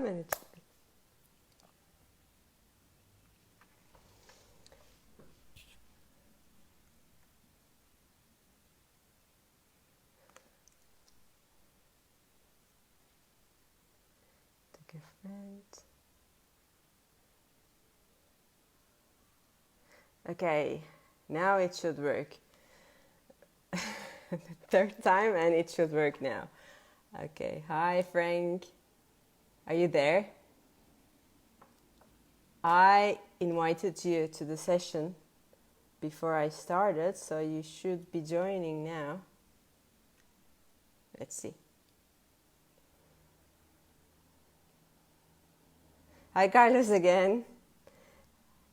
minutes. Take a friend. Okay, now it should work. The third time, and it should work now. Okay, hi Frank. Are you there? I invited you to the session before I started, so you should be joining now. Let's see. Hi Carlos again.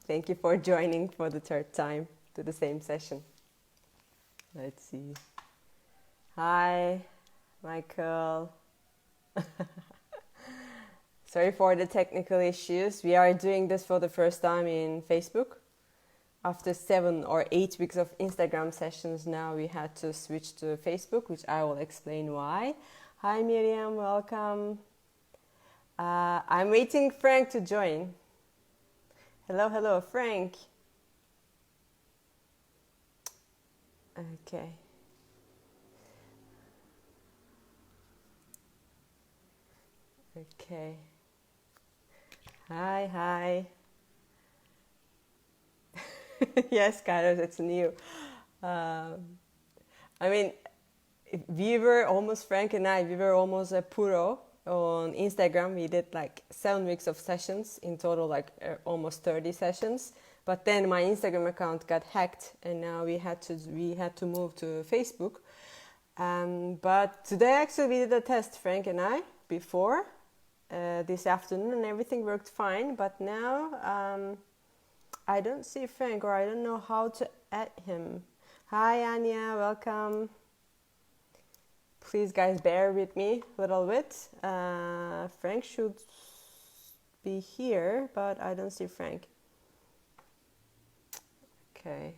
Thank you for joining for the third time to the same session. Let's see. Hi, Michael. Sorry for the technical issues. We are doing this for the first time in Facebook. After 7 or 8 weeks of Instagram sessions, now we had to switch to Facebook, which I will explain why. Hi Miriam, welcome. I'm waiting Frank to join. Hello, Frank. Okay. Okay. Hi. Yes, Carlos, it's new. I mean, Frank and I, we were almost a pro on Instagram. We did like 7 weeks of sessions, in total like almost 30 sessions. But then my Instagram account got hacked, and now we had to move to Facebook. But today actually we did a test, Frank and I, before this afternoon, and everything worked fine. But now I don't see Frank, or I don't know how to add him. Hi Anya, welcome. Please guys bear with me a little bit. Frank should be here, but I don't see Frank. Okay.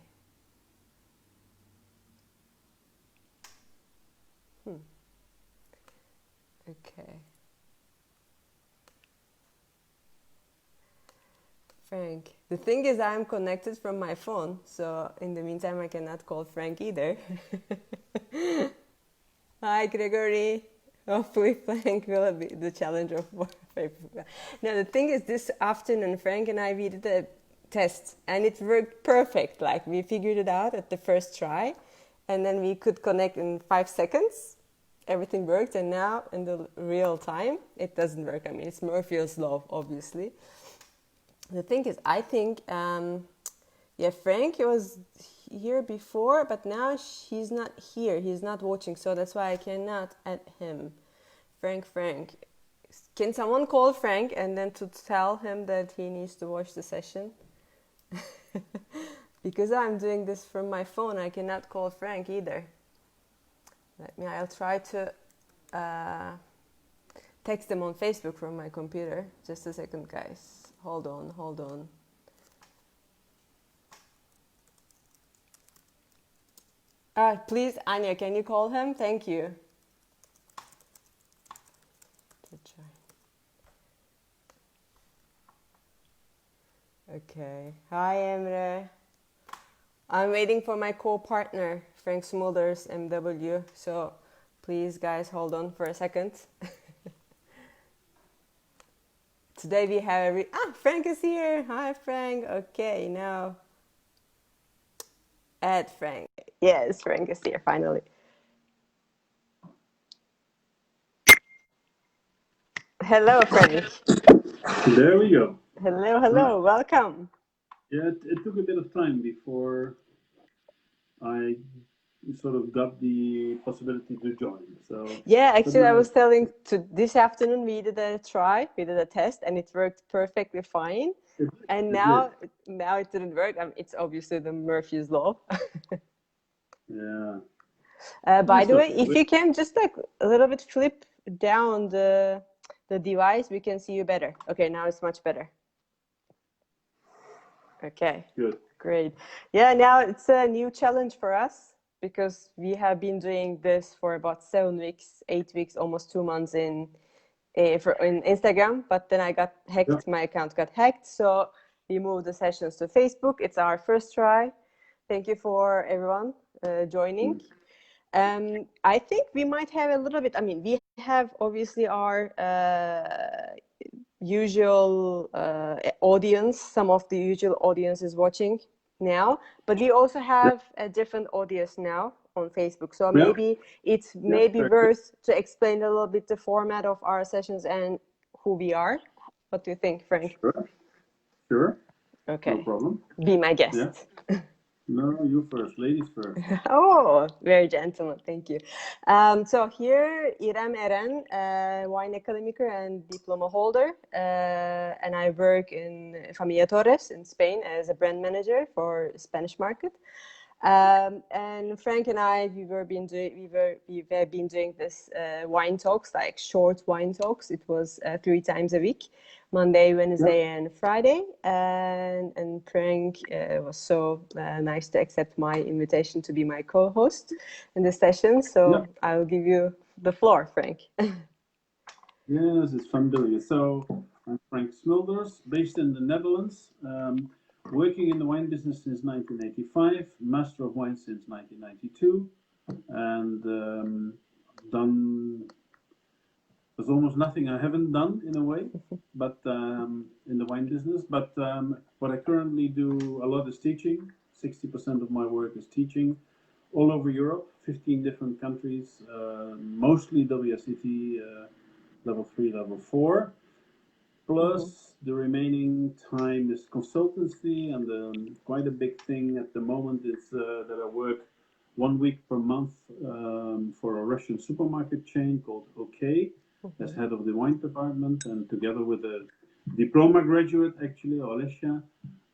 Okay. Frank. The thing is, I'm connected from my phone, so in the meantime I cannot call Frank either. Hi Gregory. Hopefully Frank will be the challenge of Facebook. Now the thing is, this afternoon Frank and I, we did a test and it worked perfect. Like, we figured it out at the first try, and then we could connect in 5 seconds. Everything worked, and now in the real time it doesn't work. I mean, it's Murphy's law, obviously. The thing is, I think Frank was here before, but now he's not here. He's not watching, so that's why I cannot add him. Frank. Can someone call Frank and then to tell him that he needs to watch the session? Because I'm doing this from my phone, I cannot call Frank either. I'll try to text them on Facebook from my computer. Just a second, guys. Hold on. Please, Anya, can you call him? Thank you. Okay. Hi, Emre. I'm waiting for my co-partner, Frank Smulders, MW. So please, guys, hold on for a second. Today we have Frank is here. Hi, Frank. Okay, now add Frank. Yes, Frank is here finally. Hello, Frank. There we go. Hello. Welcome. Yeah, it took a bit of time before I sort of got the possibility to join. So yeah, actually, I was telling this afternoon we did a test, and it worked perfectly fine. And now it didn't work. It's obviously the Murphy's law. Yeah. By the way, if you can just like a little bit flip down the device, we can see you better. Okay, now it's much better. Okay. Good. Great. Yeah, now it's a new challenge for us, because we have been doing this for about 7 weeks, 8 weeks, almost 2 months in in Instagram, but then I got hacked. Yeah. My account got hacked, so we moved the sessions to Facebook. It's our first try. Thank you for everyone joining. I think we might have a little bit. I mean, we have obviously our usual audience. Some of the usual audience is watching now, but we also have a different audience now on Facebook. So Yeah. maybe it's maybe worth to explain a little bit the format of our sessions and who we are. What do you think, Frank? Sure. Sure. Okay. No problem. Be my guest. Yeah. No, you first. Ladies first. Oh, very gentleman. Thank you. So here, Irem Eren, wine academic and diploma holder, and I work in Familia Torres in Spain as a brand manager for Spanish market. And Frank and I, we have been doing this wine talks, like short wine talks. It was 3 times a week, Monday, Wednesday, and Friday. And Frank was so nice to accept my invitation to be my co-host in the session. So I'll give you the floor, Frank. Yes, it's fun doing it. So I'm Frank Smulders, based in the Netherlands, working in the wine business since 1985, Master of Wine since 1992, and done. There's almost nothing I haven't done in a way, but in the wine business. But what I currently do a lot is teaching. 60% of my work is teaching all over Europe, 15 different countries, mostly WSET level 3, level 4. Plus the remaining time is consultancy, and quite a big thing at the moment is that I work 1 week per month for a Russian supermarket chain called OK as head of the wine department, and together with a diploma graduate, actually, Olesha,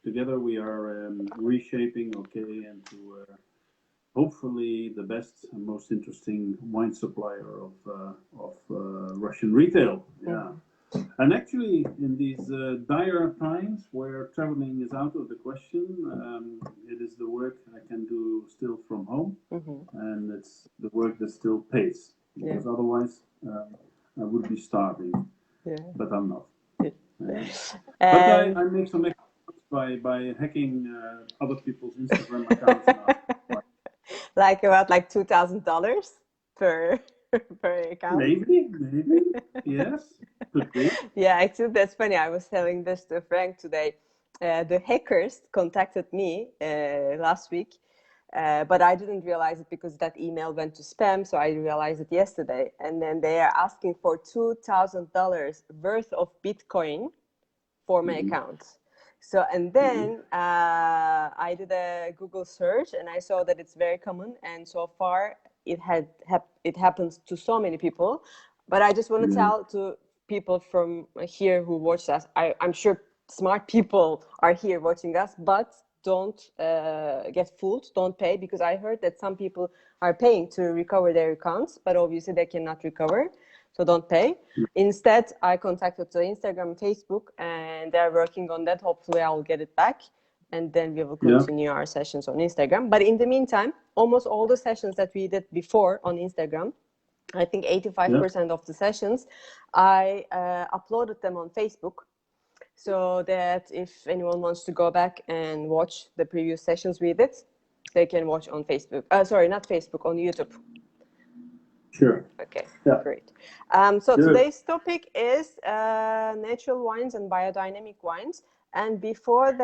together we are reshaping OK into hopefully the best and most interesting wine supplier of Russian retail. Yeah. And actually, in these dire times where traveling is out of the question, it is the work I can do still from home, and it's the work that still pays, because otherwise I would be starving. But I'm not. But I make some extra by hacking other people's Instagram accounts. Like about like $2,000 per account. Maybe, yes, could be. Yeah, actually, that's funny. I was telling this to Frank today. The hackers contacted me last week, but I didn't realize it because that email went to spam. So I realized it yesterday, and then they are asking for $2,000 worth of Bitcoin for my account. So, and then I did a Google search and I saw that it's very common. And so far it happens to so many people. But I just want to tell to people from here who watch us, I'm sure smart people are here watching us, but don't get fooled, don't pay, because I heard that some people are paying to recover their accounts, but obviously they cannot recover. So don't pay. Instead, I contacted the Instagram, Facebook, and they're working on that. Hopefully, I will get it back, and then we will continue our sessions on Instagram. But in the meantime, almost all the sessions that we did before on Instagram, I think 85% of the sessions, I uploaded them on Facebook, so that if anyone wants to go back and watch the previous sessions we did, they can watch on Facebook. Sorry, not Facebook, on YouTube. Sure. Okay, great. So today's topic is natural wines and biodynamic wines. And before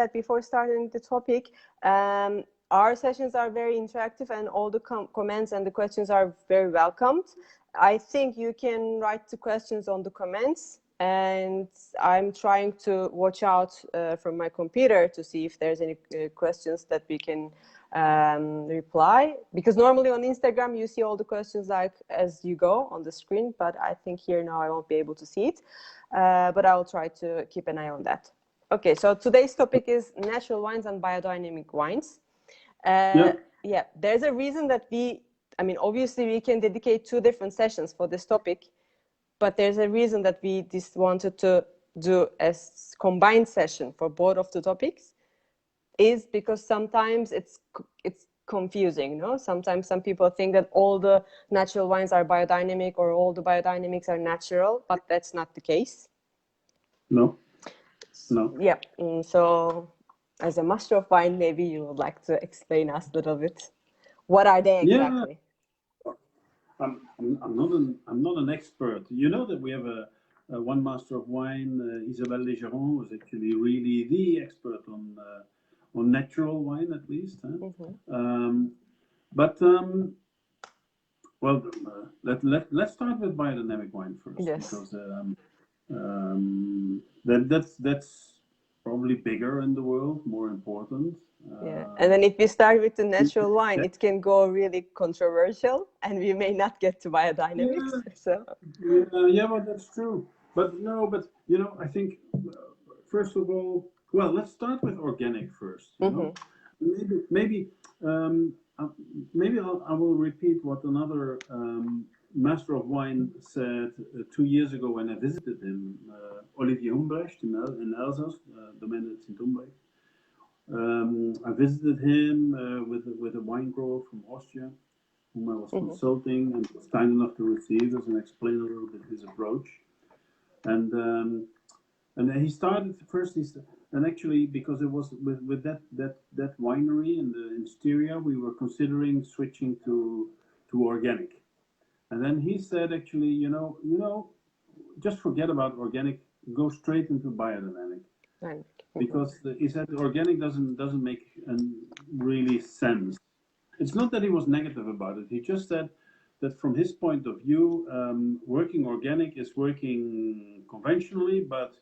starting the topic, our sessions are very interactive, and all the comments and the questions are very welcomed. I think you can write the questions on the comments, and I'm trying to watch out from my computer to see if there's any questions that we can reply, because normally on Instagram you see all the questions like as you go on the screen, but I think here now I won't be able to see it, but I will try to keep an eye on that. Okay, so today's topic is natural wines and biodynamic wines. There's a reason that obviously we can dedicate 2 different sessions for this topic, but there's a reason that we just wanted to do a combined session for both of the topics, is because sometimes it's confusing, no? Sometimes some people think that all the natural wines are biodynamic or all the biodynamics are natural, but that's not the case. No, no. Yeah. So as a master of wine, maybe you would like to explain us a little bit. What are they Yeah, exactly? I'm not an expert. You know that we have a one master of wine, Isabelle Legeron, was actually really the expert on natural wine, at least. Huh? But well, let's start with biodynamic wine first, Yes. because that's probably bigger in the world, more important. Yeah. And then if we start with the natural wine, Yeah, it can go really controversial and we may not get to biodynamics. yeah, So, yeah, well, that's true. But no, but you know, I think first of all, well, let's start with organic first. You know, maybe um, uh, maybe I will repeat what another master of wine said 2 years ago when I visited him, Olivier Humbrecht in Alsace, domaine at Saint Humbrecht. I visited him with a wine grower from Austria, whom I was consulting, and was kind enough to receive us and explain a little bit his approach. And and then he started first. And actually, because it was with that winery in Styria, we were considering switching to organic. And then he said, actually, just forget about organic, go straight into biodynamic, because he said organic doesn't make really sense. It's not that he was negative about it. He just said that from his point of view, working organic is working conventionally, but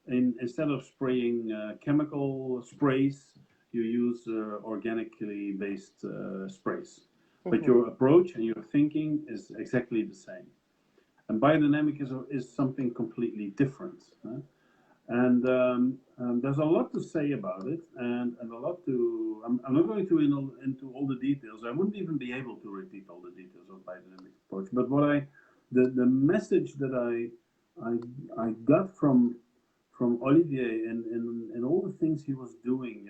instead of spraying chemical sprays, you use organically based sprays. But your approach and your thinking is exactly the same. And biodynamic is something completely different. Huh? And there's a lot to say about it, and a lot to. I'm not going to into all the details. I wouldn't even be able to repeat all the details of biodynamic approach. But the message that I got from Olivier and all the things he was doing,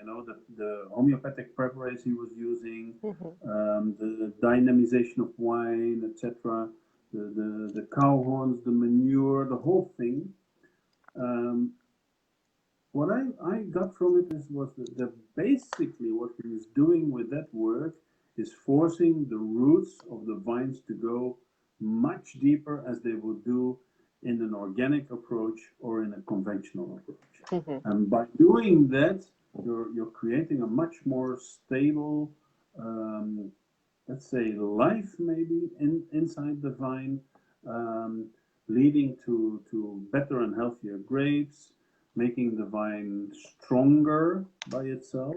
the homeopathic preparations he was using, the dynamization of wine, etc., the cow horns, the manure, the whole thing. Um, what I got from it was that basically what he was doing with that work is forcing the roots of the vines to go much deeper as they would do in an organic approach or in a conventional approach. And by doing that, you're creating a much more stable, let's say, life maybe inside the vine, um, leading to better and healthier grapes, making the vine stronger by itself.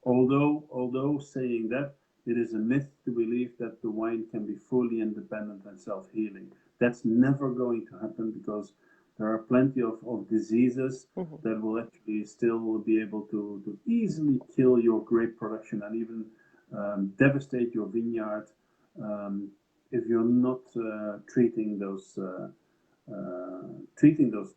Although saying that, it is a myth to believe that the wine can be fully independent and self-healing. That's never going to happen, because there are plenty of diseases that will actually still be able to easily kill your grape production and even devastate your vineyard, if you're not treating those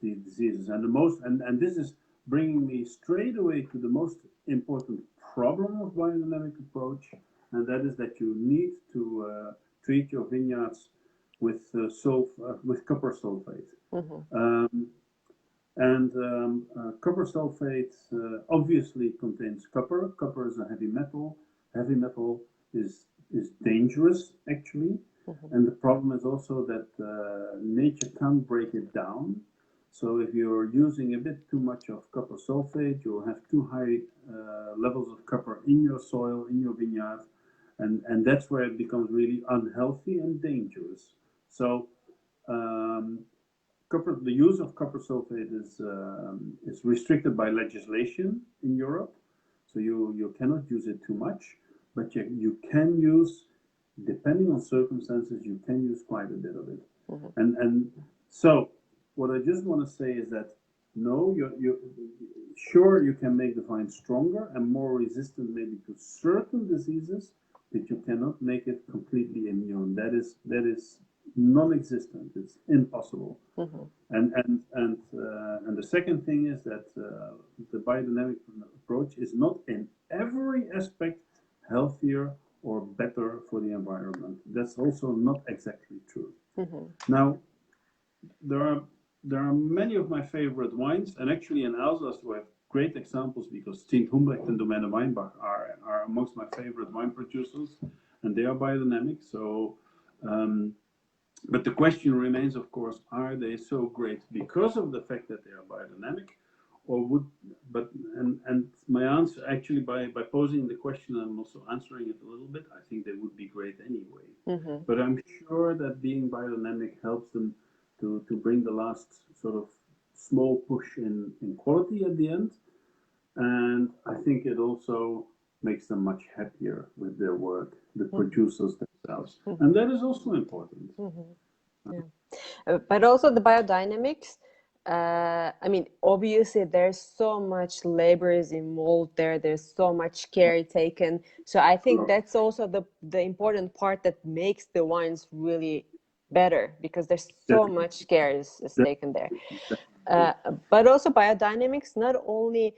diseases. And and this is bringing me straight away to the most important problem of biodynamic approach, and that is that you need to treat your vineyards with with copper sulfate. Um, copper sulfate obviously contains copper. Copper is a heavy metal. Heavy metal is dangerous, actually. And the problem is also that nature can't break it down. So if you're using a bit too much of copper sulfate, you'll have too high levels of copper in your soil, in your vineyard, and that's where it becomes really unhealthy and dangerous. So um, the use of copper sulfate is restricted by legislation in Europe, so you cannot use it too much, but you can use, depending on circumstances, you can use quite a bit of it. And so what I just want to say is that no, you sure you can make the vine stronger and more resistant maybe to certain diseases, but you cannot make it completely immune. That is non-existent. It's impossible. And the second thing is that the biodynamic approach is not in every aspect healthier or better for the environment. That's also not exactly true. Mm-hmm. Now, there are many of my favorite wines, and actually in Alsace we have great examples because Stint Humbrecht and Domaine Weinbach are amongst my favorite wine producers, and they are biodynamic. So, but the question remains, of course, are they so great because of the fact that they are biodynamic, or would but and my answer actually by posing the question, I'm also answering it a little bit. I think they would be great anyway. Mm-hmm. But I'm sure that being biodynamic helps them to bring the last sort of small push in quality at the end. And I think it also makes them much happier with their work, the producers themselves. Mm-hmm. And that is also important. Yeah. But also the biodynamics, I mean, obviously there's so much labor is involved there. There's so much care taken. So I think that's also the important part that makes the wines really better, because there's so much care is taken there. But also biodynamics, not only,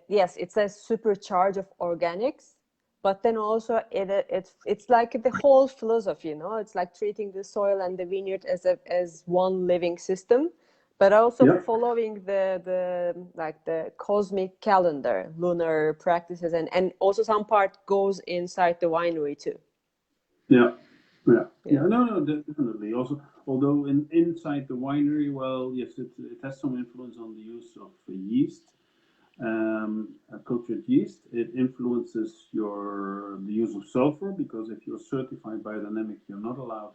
yes, it's a supercharge of organics, but then also it's like the whole philosophy, you know. It's like treating the soil and the vineyard as one living system, but also following the like the cosmic calendar, lunar practices, and also some part goes inside the winery too. No, definitely. Also, although inside the winery, well, yes, it has some influence on the use of yeast, cultured yeast. It influences the use of sulfur, because if you're certified biodynamic, you're not allowed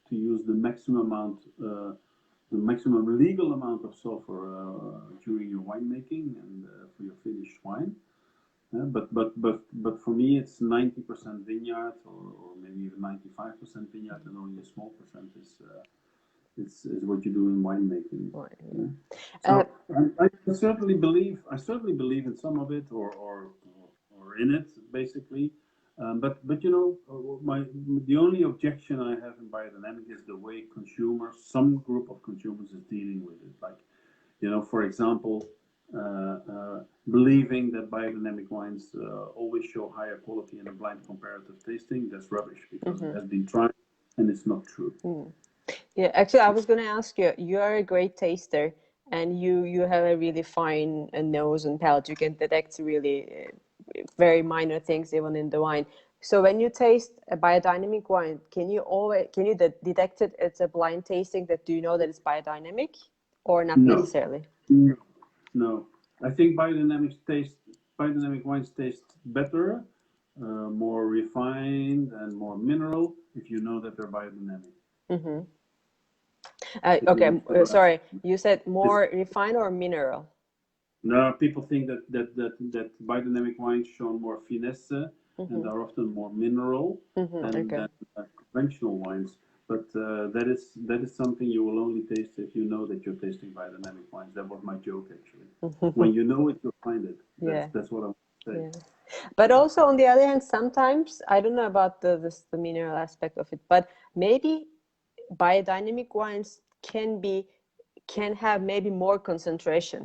to use the maximum legal amount of sulfur during your winemaking and for your finished wine. But for me, it's 90% vineyard, or maybe even 95% vineyard, and only a small percent is what you do in winemaking. So I certainly believe in some of it, or in it basically. But you know, the only objection I have in biodynamic is the way some group of consumers is dealing with it. Like, you know, for example, believing that biodynamic wines always show higher quality in a blind comparative tasting. That's rubbish, because it has been tried and it's not true. Yeah, actually, I was going to ask you. You are a great taster, and you have a really fine nose and palate. You can detect really very minor things even in the wine. So when you taste a biodynamic wine, can you detect it as a blind tasting, that do you know that it's biodynamic, or not No. necessarily? No. I think biodynamic wines taste better, more refined and more mineral if you know that they're biodynamic. Mm-hmm. Okay, sorry. You said more refined or mineral? No, people think that biodynamic wines show more finesse and are often more mineral than conventional wines. But that is something you will only taste if you know that you're tasting biodynamic wines. That was my joke, actually. When you know it, you'll find it. That's what I want to say. Yeah. But also, on the other hand, sometimes, I don't know about the mineral aspect of it, but maybe biodynamic wines can have maybe more concentration,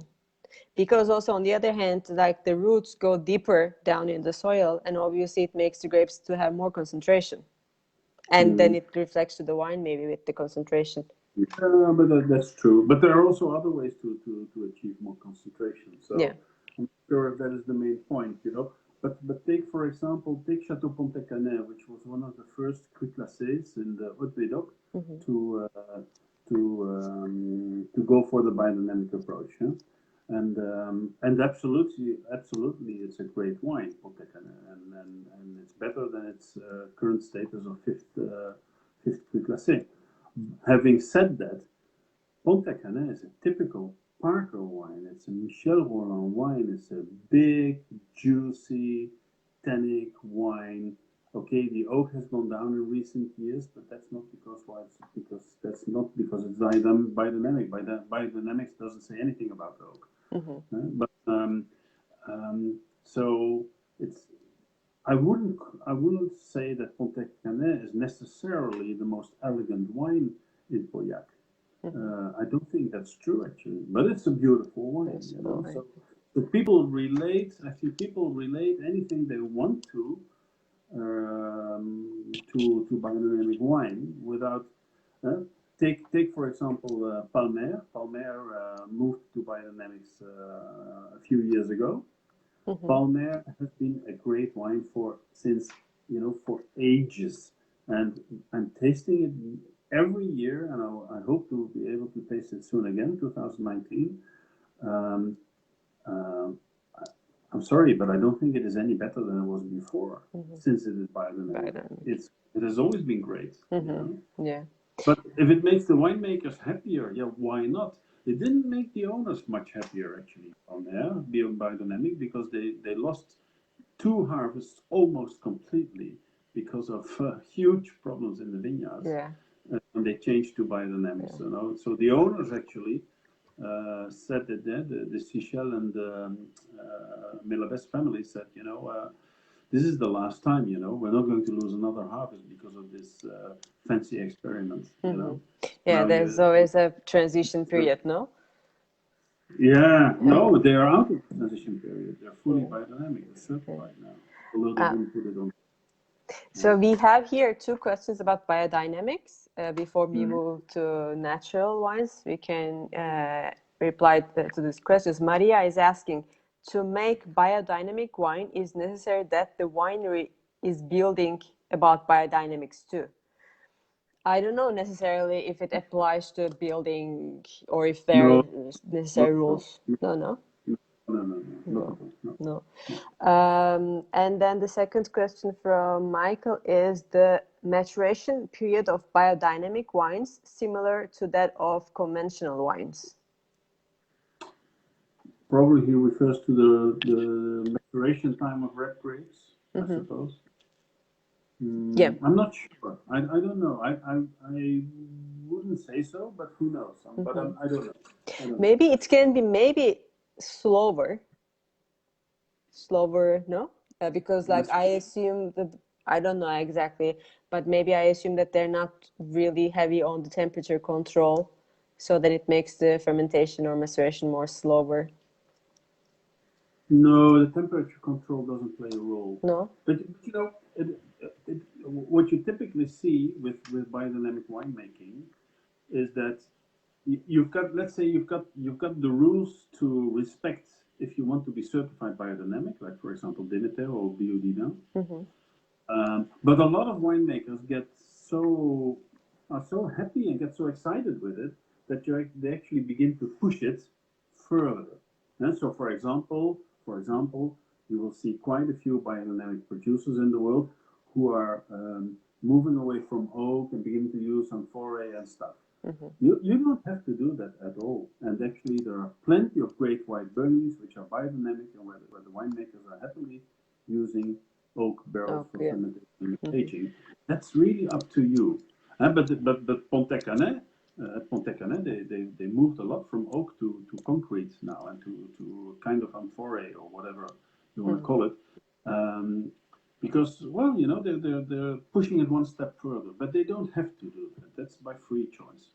because also on the other hand, like the roots go deeper down in the soil, and obviously it makes the grapes to have more concentration, and then it reflects to the wine maybe with the concentration. Yeah, but that's true. But there are also other ways to achieve more concentration. So I'm sure if that is the main point, you know. But take, for example, Chateau Pontet-Canet, which was one of the first cru classés in the Haute-Médoc to to go for the biodynamic approach. Yeah? And absolutely, it's a great wine, Pontet-Canet, and it's better than its current status of fifth cru classé. Having said that, Pontet-Canet is a typical Parker wine. It's a Michel Rolland wine. It's a big, juicy, tannic wine. Okay, the oak has gone down in recent years, but that's not because it's biodynamic. Biodynamics doesn't say anything about oak. But so it's I wouldn't say that Pontet-Canet is necessarily the most elegant wine in Pauillac. I don't think that's true, actually, but it's a beautiful wine. You know? So people relate. I think people relate anything they want to to biodynamic wine without. Take for example Palmer. Palmer moved to biodynamics a few years ago. Palmer has been a great wine since for ages, and I'm tasting it every year, and I hope to be able to taste it soon again, 2019. Um, I'm sorry, but I don't think it is any better than it was before, since it is biodynamic. It has always been great. Yeah. But if it makes the winemakers happier, yeah, why not? It didn't make the owners much happier, actually, on biodynamic, because they lost 2 harvests almost completely because of huge problems in the vineyards. Yeah. When they changed to biodynamics, So the owners actually said that the Sichel and the Milabes family said, this is the last time, we're not going to lose another harvest because of this fancy experiment, Yeah, Now there's always a transition period, no? Yeah, no, they are out of the transition period. They're fully biodynamic. They're certified now. Although they didn't put it on. So we have here 2 questions about biodynamics. Before we move to natural wines, we can reply to these questions. Maria is asking, to make biodynamic wine, is necessary that the winery is building about biodynamics too? I don't know necessarily if it applies to building or if there are necessary rules. No. And then the second question from Michael is the maturation period of biodynamic wines similar to that of conventional wines? Probably he refers to the maturation time of red grapes, I suppose. Yeah. I'm not sure. I don't know. I wouldn't say so, but who knows? But I don't know. Maybe it can be slower, no? Because I assume that, I don't know exactly, but maybe I assume that they're not really heavy on the temperature control, so that it makes the fermentation or maceration more slower. No, the temperature control doesn't play a role. No? But what you typically see with biodynamic winemaking is that you've got, let's say you've got the rules to respect if you want to be certified biodynamic, like for example Demeter or Biodynamic. But a lot of winemakers are so happy and get so excited with it that they actually begin to push it further. And so, for example, you will see quite a few biodynamic producers in the world who are moving away from oak and beginning to use amphora and stuff. You don't have to do that at all. And actually, there are plenty of great white burgundies which are biodynamic and where the winemakers are happily using oak barrels for fermentation and aging. That's really up to you. But Pontet-Canet, they moved a lot from oak to concrete now and to kind of amphora or whatever you want to call it. Because, well, they're pushing it one step further, but they don't have to do that. That's by free choice.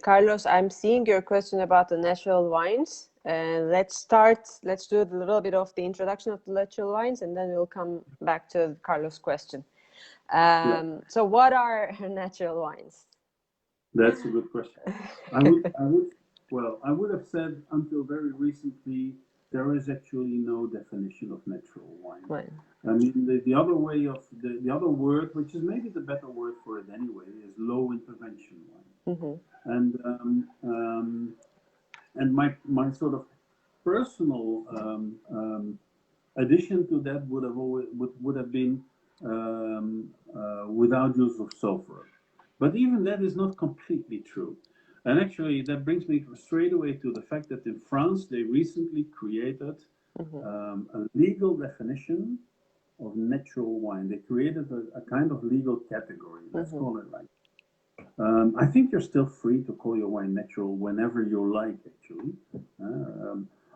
Carlos, I'm seeing your question about the natural wines. Let's do a little bit of the introduction of the natural wines, and then we'll come back to Carlos' question. So what are natural wines? That's a good question. I would have said until very recently, there is actually no definition of natural wine. I mean, the other way of the other word, which is maybe the better word for it anyway, is low intervention wine. And my sort of personal addition to that would have been without use of sulfur. But even that is not completely true. And actually, that brings me straight away to the fact that in France, they recently created a legal definition of natural wine. They created a kind of legal category, let's call it like. I think you're still free to call your wine natural whenever you like, actually.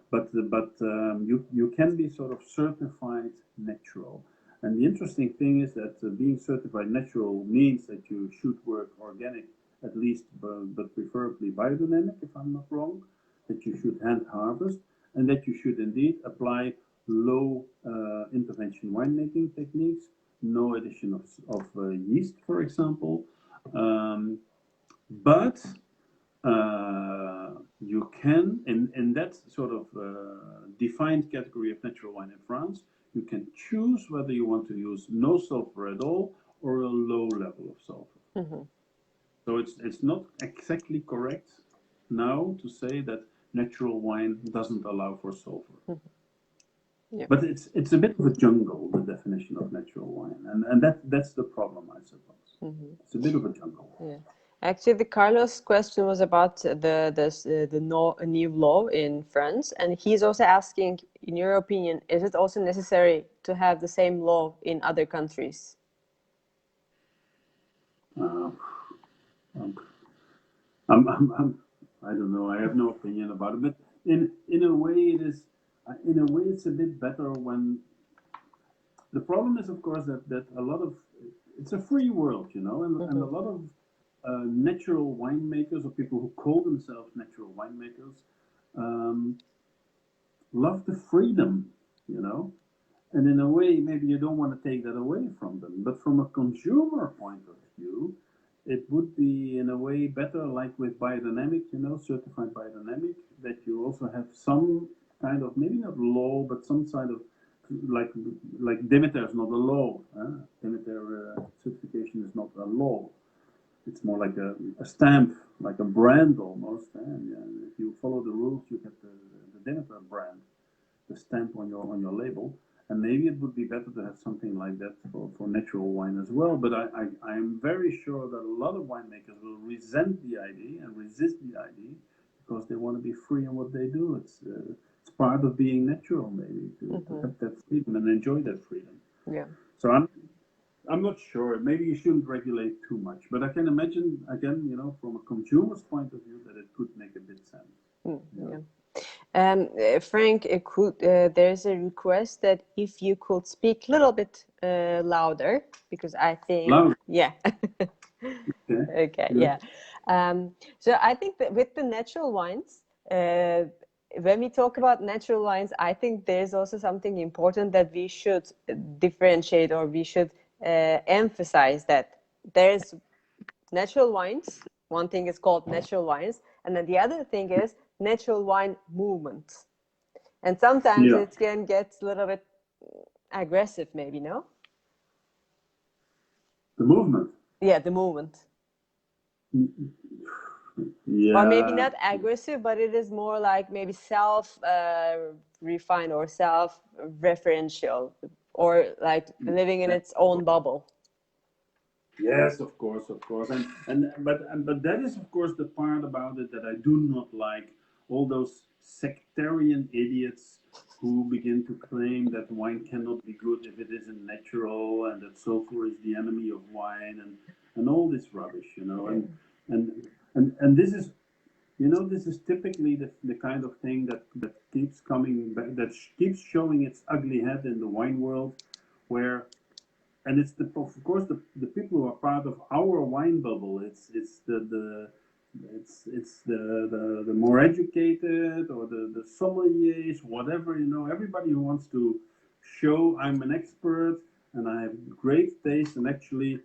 But you can be sort of certified natural. And the interesting thing is that being certified natural means that you should work organic, at least, but preferably biodynamic, if I'm not wrong, that you should hand harvest, and that you should indeed apply low intervention winemaking techniques, no addition of yeast, for example. But you can, in that sort of defined category of natural wine in France, you can choose whether you want to use no sulfur at all or a low level of sulfur. Mm-hmm. So it's not exactly correct now to say that natural wine doesn't allow for sulfur. Mm-hmm. Yeah. But it's a bit of a jungle, the definition of natural wine, and that's the problem, I suppose. Mm-hmm. It's a bit of a jungle. Yeah. Actually, the Carlos question was about the new law in France, and he's also asking, in your opinion, is it also necessary to have the same law in other countries? Uh, I don't know. I have no opinion about it, but in a way, it is. In a way, it's a bit better when. The problem is, of course, that a lot of it's a free world, you know, and a lot of natural winemakers or people who call themselves natural winemakers love the freedom, you know. And in a way, maybe you don't want to take that away from them. But from a consumer point of view, it would be in a way better, like with biodynamic, you know, certified biodynamic, that you also have some kind of, maybe not law, but some side of, like Demeter is not a law. Demeter certification is not a law. It's more like a stamp, like a brand almost. And if you follow the rules, you get the Demeter brand, the stamp on your label. And maybe it would be better to have something like that for natural wine as well. But I am very sure that a lot of winemakers will resent the idea and resist the idea because they want to be free in what they do. It's part of being natural, maybe, to have that freedom and enjoy that freedom. Yeah. So I'm not sure. Maybe you shouldn't regulate too much. But I can imagine, again, you know, from a consumer's point of view, that it could make a bit sense. Yeah. Frank, there's a request that if you could speak a little bit louder, because I think, Louder. yeah, okay, yeah. So I think that with the natural wines, when we talk about natural wines, I think there's also something important that we should differentiate, or we should emphasize that there's natural wines. One thing is called natural wines, and then the other thing is natural wine movement. And sometimes it can get a little bit aggressive, maybe, no? The movement. Yeah, the movement. Yeah. Or maybe not aggressive, but it is more like maybe self-refined or self-referential, or like living in its own bubble. Yes, of course, but that is of course the part about it that I do not like. All those sectarian idiots who begin to claim that wine cannot be good if it isn't natural, and that sulfur is the enemy of wine, and all this rubbish, you know, and this is, you know, this is typically the kind of thing that keeps coming back, that keeps showing its ugly head in the wine world, where. And it's of course the people who are part of our wine bubble. It's the more educated, or the sommeliers, whatever, you know. Everybody who wants to show I'm an expert and I have great taste, and actually,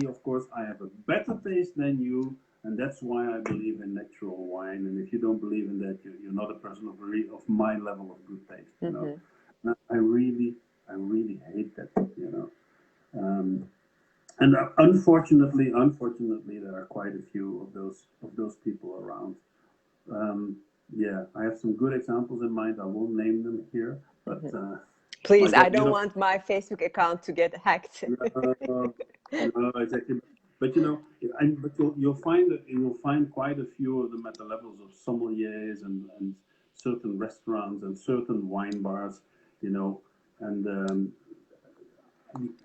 of course, I have a better taste than you, and that's why I believe in natural wine. And if you don't believe in that, you're not a person of my level of good taste. You know, I really hate that. You know. And unfortunately, there are quite a few of those people around. Yeah, I have some good examples in mind. I won't name them here, but please, I don't want my Facebook account to get hacked. No, exactly. But you know, you'll find quite a few of them at the levels of sommeliers and certain restaurants and certain wine bars, you know, and the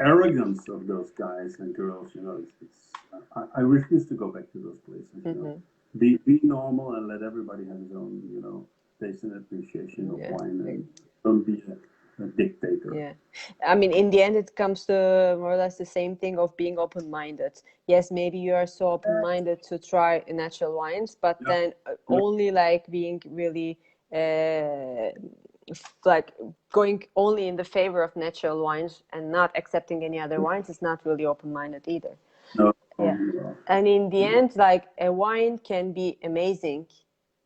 arrogance of those guys and girls, you know, I refuse to go back to those places. You know, be normal and let everybody have his own, you know, taste and appreciation of wine, and don't be a dictator. Yeah, I mean, in the end, it comes to more or less the same thing of being open-minded. Yes, maybe you are so open-minded to try natural wines, but then only like being really like going only in the favor of natural wines and not accepting any other wines is not really open-minded either. No, Yeah. no. And in the end, like a wine can be amazing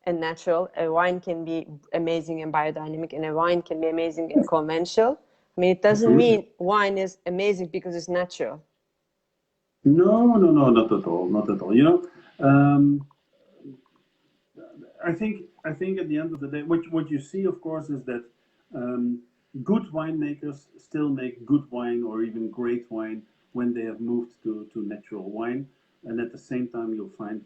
and natural, a wine can be amazing and biodynamic, and a wine can be amazing and conventional. I mean, it doesn't mean wine is amazing because it's natural. No, no, no, not at all, not at all. You know, I think at the end of the day, what you see, of course, is that good winemakers still make good wine or even great wine when they have moved to natural wine, and at the same time you'll find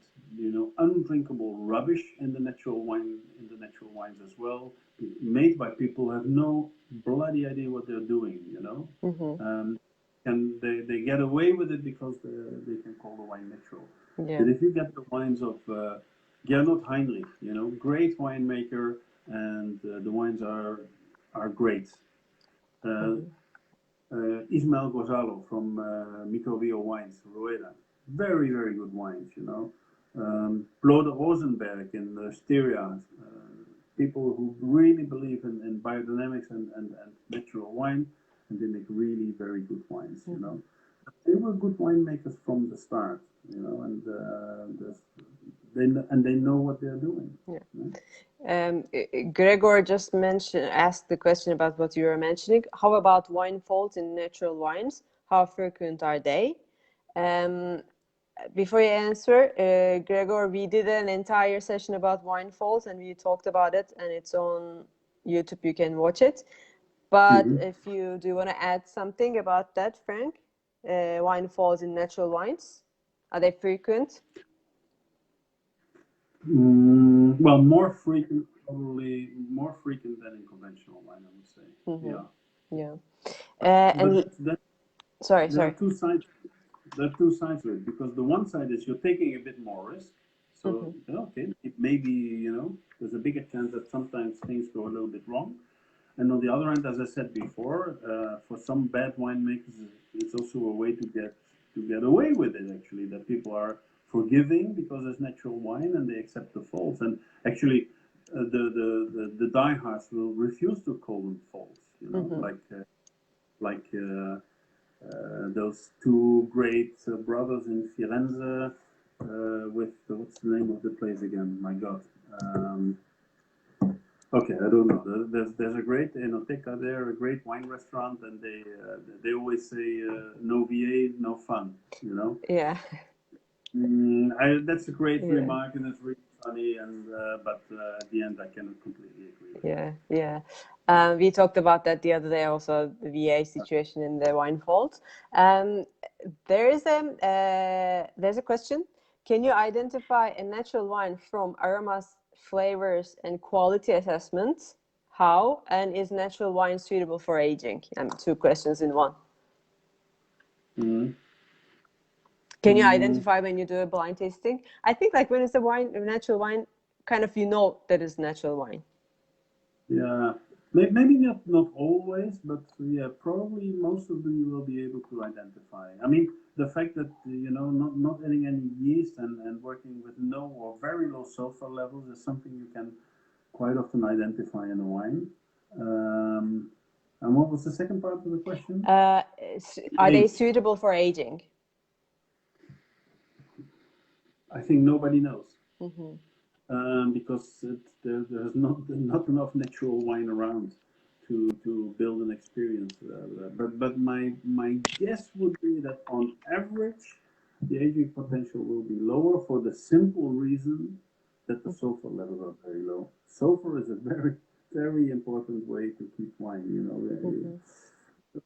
undrinkable rubbish in the natural wines as well, made by people who have no bloody idea what they're doing. And they get away with it because they can call the wine natural. Yeah. But if you get the wines of Gernot Heinrich, great winemaker, and the wines are great. Ismael Gonzalo from Microbio Wines, Rueda, very, very good wines, Claude Rosenberg in Styria, people who really believe in biodynamics and natural wine, and they make really very good wines, They were good winemakers from the start, and they know what they're doing. Gregor just asked the question about what you were mentioning. How about wine faults in natural wines? How frequent are they? Before you answer, Gregor, we did an entire session about wine faults and we talked about it, and it's on YouTube. You can watch it. But if you do want to add something about that, Frank, wine faults in natural wines, are they frequent? Well, probably more frequent than in conventional wine, I would say. Yeah. Sorry. There are two sides. There are two sides to it, because the one side is you're taking a bit more risk. So okay, it may be there's a bigger chance that sometimes things go a little bit wrong. And on the other hand, as I said before, for some bad winemakers, it's also a way to get away with it. Actually, that people are forgiving because it's natural wine and they accept the faults. And actually, the diehards will refuse to call them faults. Like those two great brothers in Firenze with what's the name of the place again? My God. Okay, I don't know. There's a great Enoteca there, a great wine restaurant, and they always say no VA, no fun. Yeah. That's a great remark, and it's really funny. But at the end, I cannot completely agree with that. Yeah. We talked about that the other day, also the VA situation in the wine fault. There's a question. Can you identify a natural wine from aromas, flavors, and quality assessments? How? And is natural wine suitable for aging? Two questions in one. Can you identify when you do a blind tasting? I think like when it's a natural wine, kind of that it's natural wine. Yeah, maybe not always, but yeah, probably most of them you will be able to identify. I mean, the fact that not adding any yeast and working with no or very low sulfur levels is something you can quite often identify in a wine. And what was the second part of the question? Are they suitable for aging? I think nobody knows. Because there's not enough natural wine around to build an experience. But my guess would be that on average, the aging potential will be lower for the simple reason that the sulfur levels are very low. Sulfur is a very, very important way to keep wine.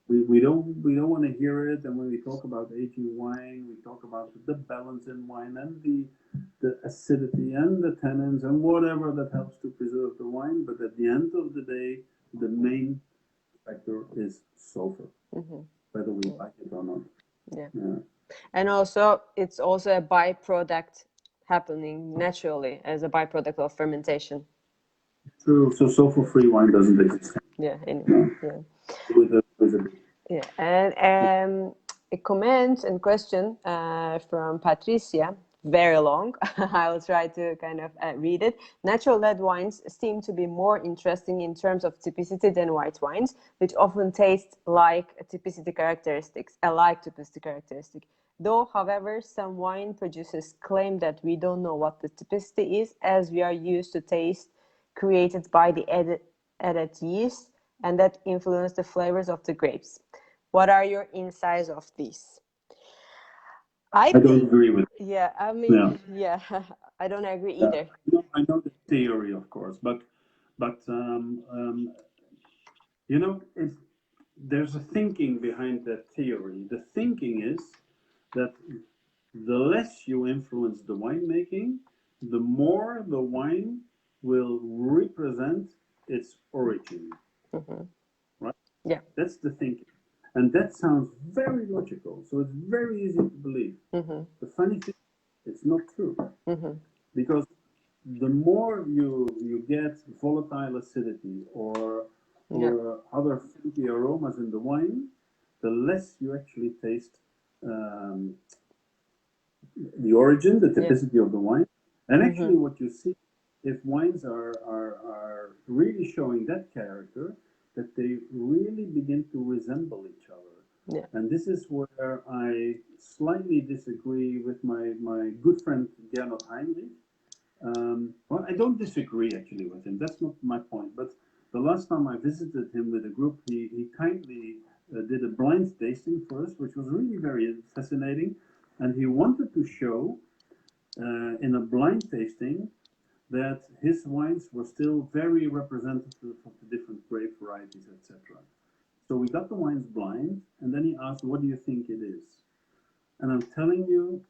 We don't want to hear it, and when we talk about aging wine, we talk about the balance in wine and the acidity and the tannins and whatever that helps to preserve the wine. But at the end of the day, the main factor is sulfur, whether we like it or not. Yeah. And also, it's also a byproduct happening naturally as a byproduct of fermentation. True. So sulfur-free wine doesn't exist. Yeah. Anyway. And a comment and question from Patricia. very long. I will try to kind of read it. Natural red wines seem to be more interesting in terms of typicity than white wines, which often taste like typicity characteristics, alike typicity characteristic. Though, however, some wine producers claim that we don't know what the typicity is, as we are used to taste created by the added yeast, and that influence the flavors of the grapes. What are your insights of this? I don't think, agree with it. yeah, I Yeah. mean, yeah, I don't agree Yeah. either. I know the theory, of course, but you know, there's a thinking behind that theory. The thinking is that the less you influence the winemaking, the more the wine will represent its origin. Right? Yeah. That's the thinking. And that sounds very logical. So it's very easy to believe. The funny thing, it's not true. Because the more you get volatile acidity or other fruity aromas in the wine, the less you actually taste um, the origin, the typicity of the wine. And actually, what you see, if wines are really showing that character, that they really begin to resemble each other. Yeah. And this is where I slightly disagree with my good friend Gernot Heinrich. Well, I don't disagree actually with him. That's not my point. But the last time I visited him with a group, he kindly did a blind tasting for us, which was really very fascinating. And he wanted to show in a blind tasting that his wines were still very representative of the different grape varieties, etc. So we got the wines blind, and then he asked, "What do you think it is?" And I'm telling you,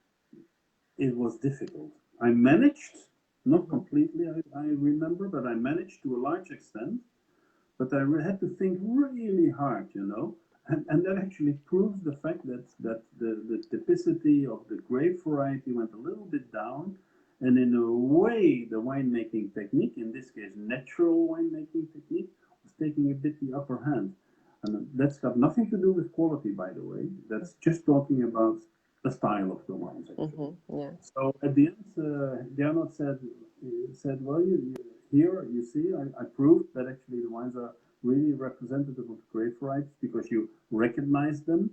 it was difficult. I managed, not completely, I remember, but I managed to a large extent. But I had to think really hard, you know. And that actually proves the fact that the typicity of the grape variety went a little bit down. And in a way, the winemaking technique, in this case, natural winemaking technique, was taking a bit the upper hand. And that's got nothing to do with quality, by the way. That's just talking about the style of the wines, actually. Yeah. So at the end, Gernot said, well, here you see, I proved that actually the wines are really representative of grape varieties because you recognize them.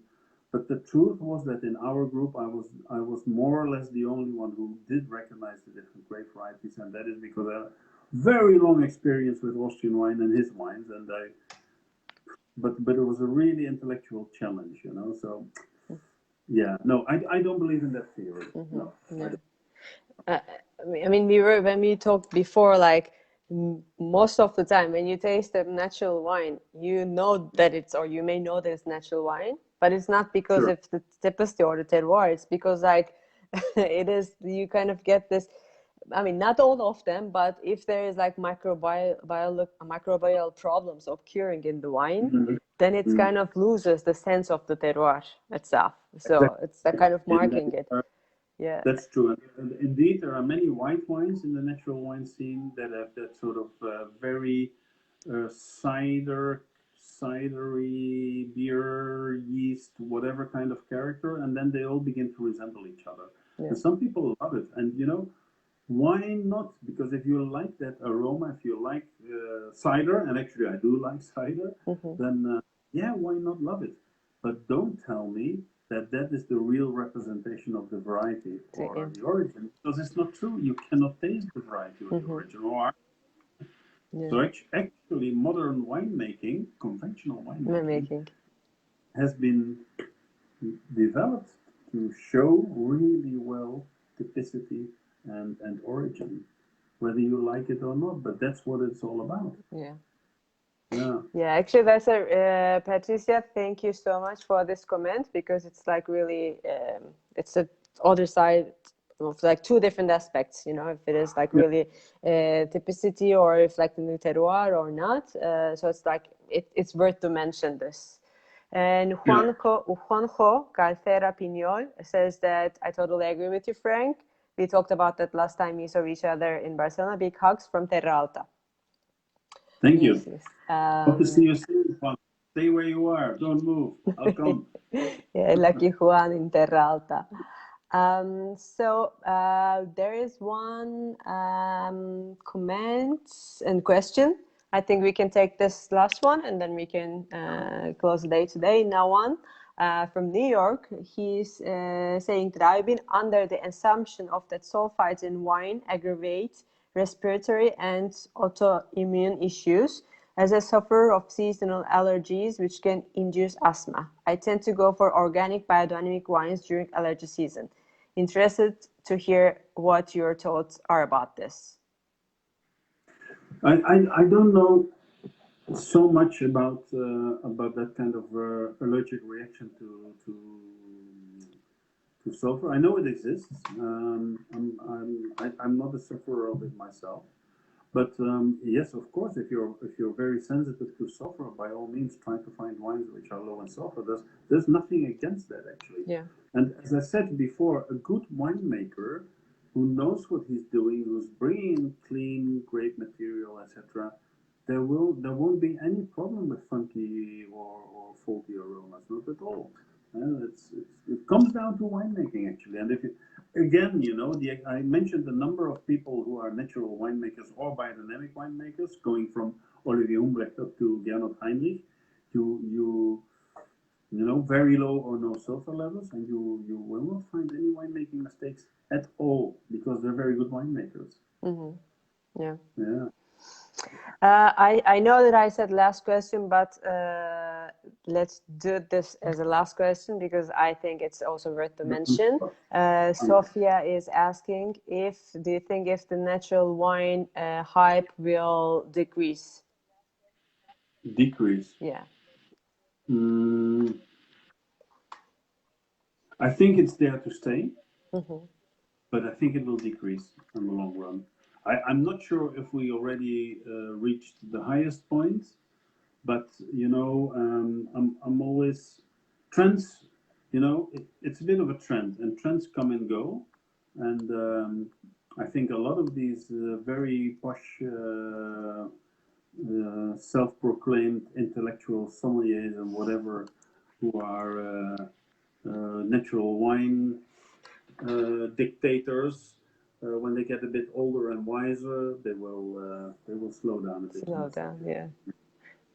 But the truth was that in our group, I was more or less the only one who did recognize the different grape varieties, and that is because I had a very long experience with Austrian wine and his wines, and but it was a really intellectual challenge, you know. So yeah, no, I don't believe in that theory. No. Yeah. I mean, when we talked before, like most of the time when you taste a natural wine, you know that it's, or you may know that it's natural wine, but it's not because Sure. of the typicity or the terroir. It's because like it is, you kind of get this. I mean, not all of them, but if there is like microbial problems occurring in the wine, then it kind of loses the sense of the terroir itself. So it's a kind of marking it. Yeah. That's true. And indeed, there are many white wines in the natural wine scene that have that sort of very cidery, beer, yeast, whatever kind of character, and then they all begin to resemble each other. Yeah. And some people love it. And you know, why not? Because if you like that aroma, if you like cider, and actually I do like cider, then yeah, why not love it? But don't tell me that is the real representation of the variety or the origin, because it's not true. You cannot taste the variety or the origin. So actually, modern winemaking, conventional winemaking, has been developed to show really well typicity and origin, whether you like it or not. But that's what it's all about. Yeah. Yeah. Yeah, actually, that's a Patricia. Thank you so much for this comment, because it's like really, it's a other side of like two different aspects. You know, if it is like really typicity or if like the new terroir or not. So it's like it's worth to mention this. And Juanjo Calcera Piñol says that I totally agree with you, Frank. We talked about that last time we saw each other in Barcelona. Big hugs from Terra Alta. Thank you. Hope to see you soon, Juan. Stay where you are. Don't move. I'll come. Yeah, lucky Juan in Terra Alta. There is one comment and question. I think we can take this last one and then we can close the day today. Now one from New York. He's saying that I've been under the assumption of that sulfites in wine aggravate respiratory and autoimmune issues. As a sufferer of seasonal allergies, which can induce asthma, I tend to go for organic biodynamic wines during allergy season. Interested to hear what your thoughts are about this. I don't know so much about that kind of allergic reaction to sulfur. I know it exists. I'm not a sufferer of it myself. But yes, of course, if you're very sensitive to sulfur, by all means, try to find wines which are low in sulfur. There's nothing against that actually. Yeah. And as I said before, a good winemaker who knows what he's doing, who's bringing in clean grape material, etc., there won't be any problem with funky or faulty aromas, not at all. It comes down to winemaking actually, and if you again, I mentioned the number of people who are natural winemakers or biodynamic winemakers, going from Olivier Humbrecht up to Gernot Heinrich, very low or no sulfur levels, and you will not find any winemaking mistakes at all because they're very good winemakers. Mm-hmm. Yeah. Yeah. I know that I said last question, but let's do this as a last question because I think it's also worth to mention. Sophia is asking do you think if the natural wine hype will decrease? Decrease? Yeah. I think it's there to stay, Mm-hmm. but I think it will decrease in the long run. I'm not sure if we already reached the highest point, but I'm always trends. It's a bit of a trend, and trends come and go. And I think a lot of these very posh, self-proclaimed intellectual sommeliers and whatever, who are natural wine dictators. When they get a bit older and wiser, they will slow down a bit. Slow down, yeah.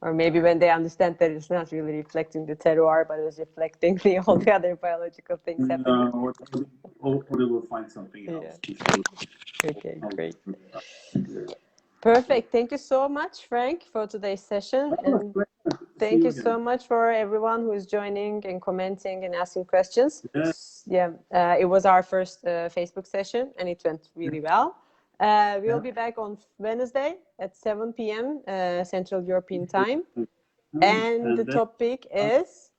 Or maybe when they understand that it's not really reflecting the terroir, but it's reflecting all the other biological things happening. Or they will find something else. Yeah. Okay, great. Perfect. Thank you so much, Frank, for today's session. And thank you so much for everyone who is joining and commenting and asking questions. Yeah, it was our first Facebook session and it went really well. We'll be back on Wednesday at 7 p.m. Central European Time. And the topic is?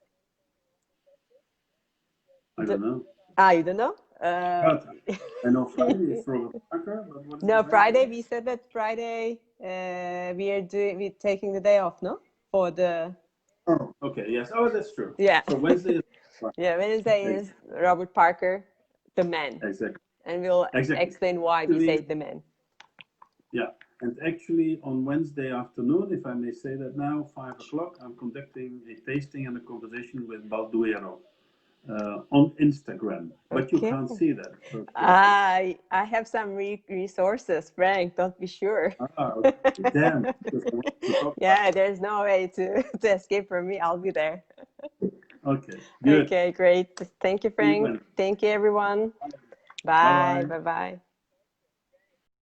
I don't know. You don't know? I know Friday is Robert Parker. No, Friday, we said that Friday we're taking the day off, no? For the... Oh, okay, yes. Oh, that's true. Yeah. So Wednesday is... Yeah, Wednesday is Robert Parker, the man. Exactly. And we'll explain why we say the man. Yeah, and actually on Wednesday afternoon, if I may say that now, 5 o'clock, I'm conducting a tasting and a conversation with Balduero on Instagram. But you can't see that. So I have some resources, Frank, don't be sure. Okay. Damn. Yeah, there's no way to escape from me. I'll be there. Okay, good. Okay, great. Thank you, Frank. Thank you, everyone. Bye. Bye-bye.